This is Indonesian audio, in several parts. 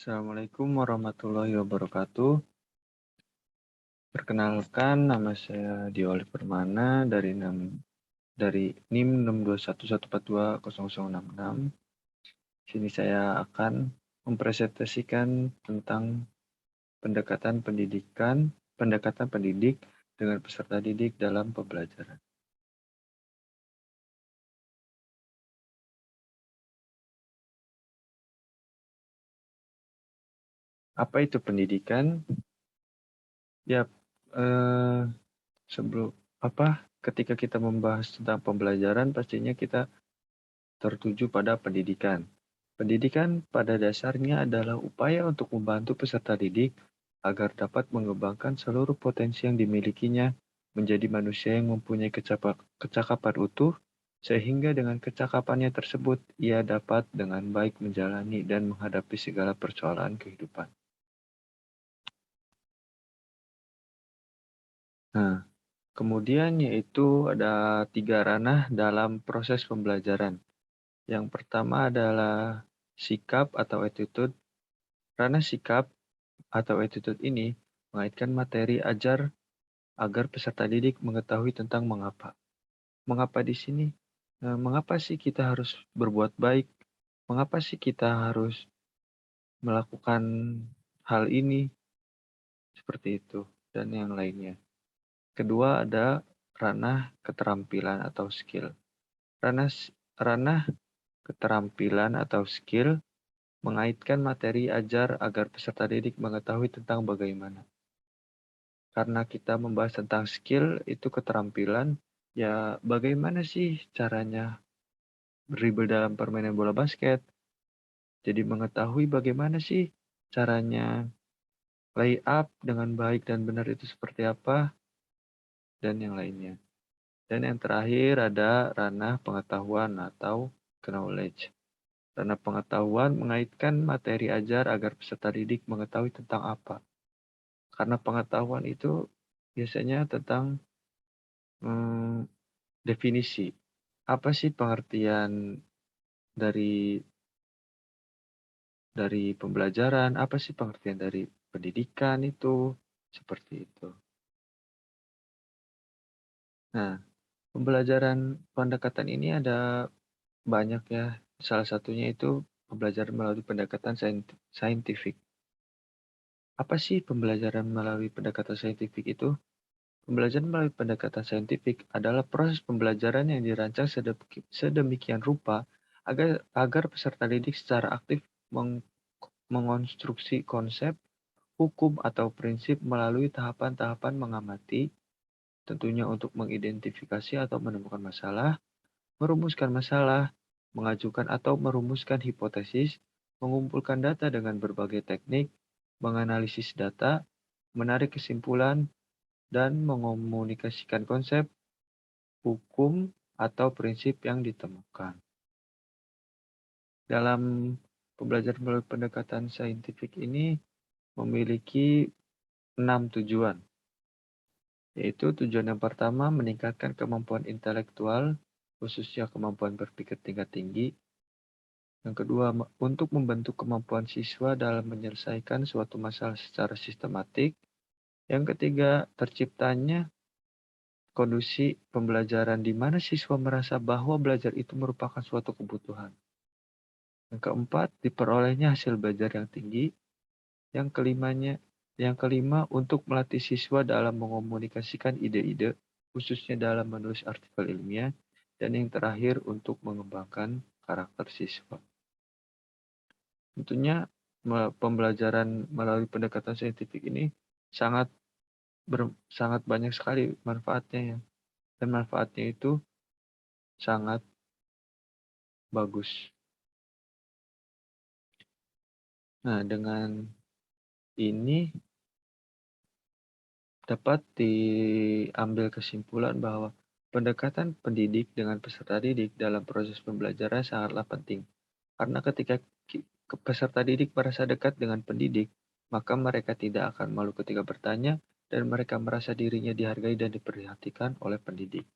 Assalamualaikum warahmatullahi wabarakatuh. Perkenalkan, nama saya Dio Permana dari NIM 62114200066. Sini saya akan mempresentasikan tentang pendekatan pendidik dengan peserta didik dalam pembelajaran. Apa itu pendidikan? Ya, ketika kita membahas tentang pembelajaran, pastinya kita tertuju pada pendidikan. Pendidikan pada dasarnya adalah upaya untuk membantu peserta didik agar dapat mengembangkan seluruh potensi yang dimilikinya menjadi manusia yang mempunyai kecakapan utuh, sehingga dengan kecakapannya tersebut ia dapat dengan baik menjalani dan menghadapi segala persoalan kehidupan. Nah, kemudian yaitu ada 3 ranah dalam proses pembelajaran. Yang pertama adalah sikap atau attitude. Ranah sikap atau attitude ini mengaitkan materi ajar agar peserta didik mengetahui tentang mengapa. Mengapa di sini? Mengapa sih kita harus berbuat baik? Mengapa sih kita harus melakukan hal ini? Seperti itu dan yang lainnya. Kedua ada ranah keterampilan atau skill. Ranah keterampilan atau skill mengaitkan materi ajar agar peserta didik mengetahui tentang bagaimana. Karena kita membahas tentang skill, itu keterampilan, ya bagaimana sih caranya dribble dalam permainan bola basket. Jadi mengetahui bagaimana sih caranya lay up dengan baik dan benar itu seperti apa, dan yang lainnya. Dan yang terakhir ada ranah pengetahuan atau knowledge. Ranah pengetahuan mengaitkan materi ajar agar peserta didik mengetahui tentang apa. Karena pengetahuan itu biasanya tentang definisi. Apa sih pengertian dari pembelajaran? Apa sih pengertian dari pendidikan itu? Seperti itu. Nah, pembelajaran pendekatan ini ada banyak ya. Salah satunya itu pembelajaran melalui pendekatan saintifik. Apa sih pembelajaran melalui pendekatan saintifik itu? Pembelajaran melalui pendekatan saintifik adalah proses pembelajaran yang dirancang sedemikian rupa agar peserta didik secara aktif mengonstruksi konsep, hukum, atau prinsip melalui tahapan-tahapan mengamati, tentunya untuk mengidentifikasi atau menemukan masalah, merumuskan masalah, mengajukan atau merumuskan hipotesis, mengumpulkan data dengan berbagai teknik, menganalisis data, menarik kesimpulan, dan mengomunikasikan konsep, hukum, atau prinsip yang ditemukan. Dalam pembelajaran melalui pendekatan saintifik ini memiliki 6 tujuan, yaitu tujuan yang pertama meningkatkan kemampuan intelektual, khususnya kemampuan berpikir tingkat tinggi. Yang kedua, untuk membentuk kemampuan siswa dalam menyelesaikan suatu masalah secara sistematik. Yang ketiga, terciptanya kondisi pembelajaran di mana siswa merasa bahwa belajar itu merupakan suatu kebutuhan. Yang keempat, diperolehnya hasil belajar yang tinggi. Yang kelima, untuk melatih siswa dalam mengomunikasikan ide-ide, khususnya dalam menulis artikel ilmiah. Dan yang terakhir, untuk mengembangkan karakter siswa. Tentunya pembelajaran melalui pendekatan saintifik ini sangat banyak sekali manfaatnya ya. Dan manfaatnya itu sangat bagus. Nah, dengan ini dapat diambil kesimpulan bahwa pendekatan pendidik dengan peserta didik dalam proses pembelajaran sangatlah penting. Karena ketika peserta didik merasa dekat dengan pendidik, maka mereka tidak akan malu ketika bertanya dan mereka merasa dirinya dihargai dan diperhatikan oleh pendidik.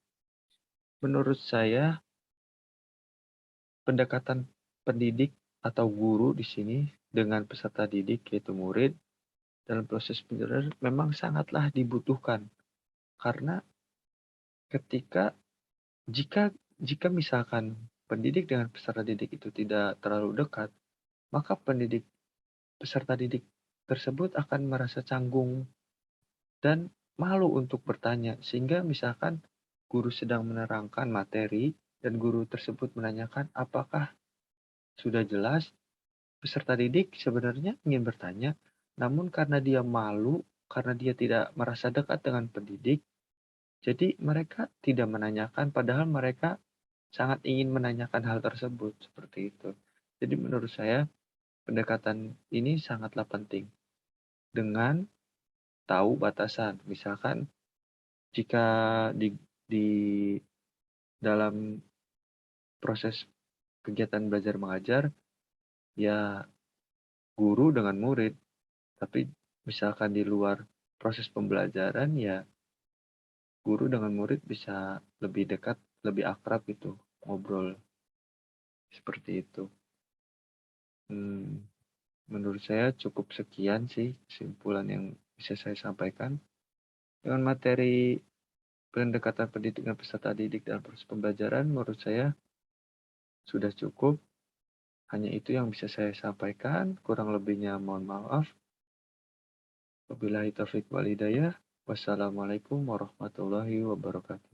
Menurut saya, pendekatan pendidik atau guru di sini dengan peserta didik, yaitu murid, dalam proses pembelajaran memang sangatlah dibutuhkan. Karena ketika jika jika misalkan pendidik dengan peserta didik itu tidak terlalu dekat, maka peserta didik tersebut akan merasa canggung dan malu untuk bertanya. Sehingga misalkan guru sedang menerangkan materi dan guru tersebut menanyakan apakah sudah jelas, peserta didik sebenarnya ingin bertanya, namun karena dia malu, karena dia tidak merasa dekat dengan pendidik, jadi mereka tidak menanyakan padahal mereka sangat ingin menanyakan hal tersebut, seperti itu. Jadi menurut saya pendekatan ini sangatlah penting dengan tahu batasan. Misalkan jika di dalam proses kegiatan belajar mengajar, ya guru dengan murid, tapi misalkan di luar proses pembelajaran, ya guru dengan murid bisa lebih dekat, lebih akrab gitu, ngobrol seperti itu. Hmm, menurut saya cukup sekian sih kesimpulan yang bisa saya sampaikan. Dengan materi pendekatan pendidikan peserta didik dalam proses pembelajaran, menurut saya sudah cukup. Hanya itu yang bisa saya sampaikan. Kurang lebihnya mohon maaf. Wabillahi taufiq wal hidayah. Wassalamualaikum warahmatullahi wabarakatuh.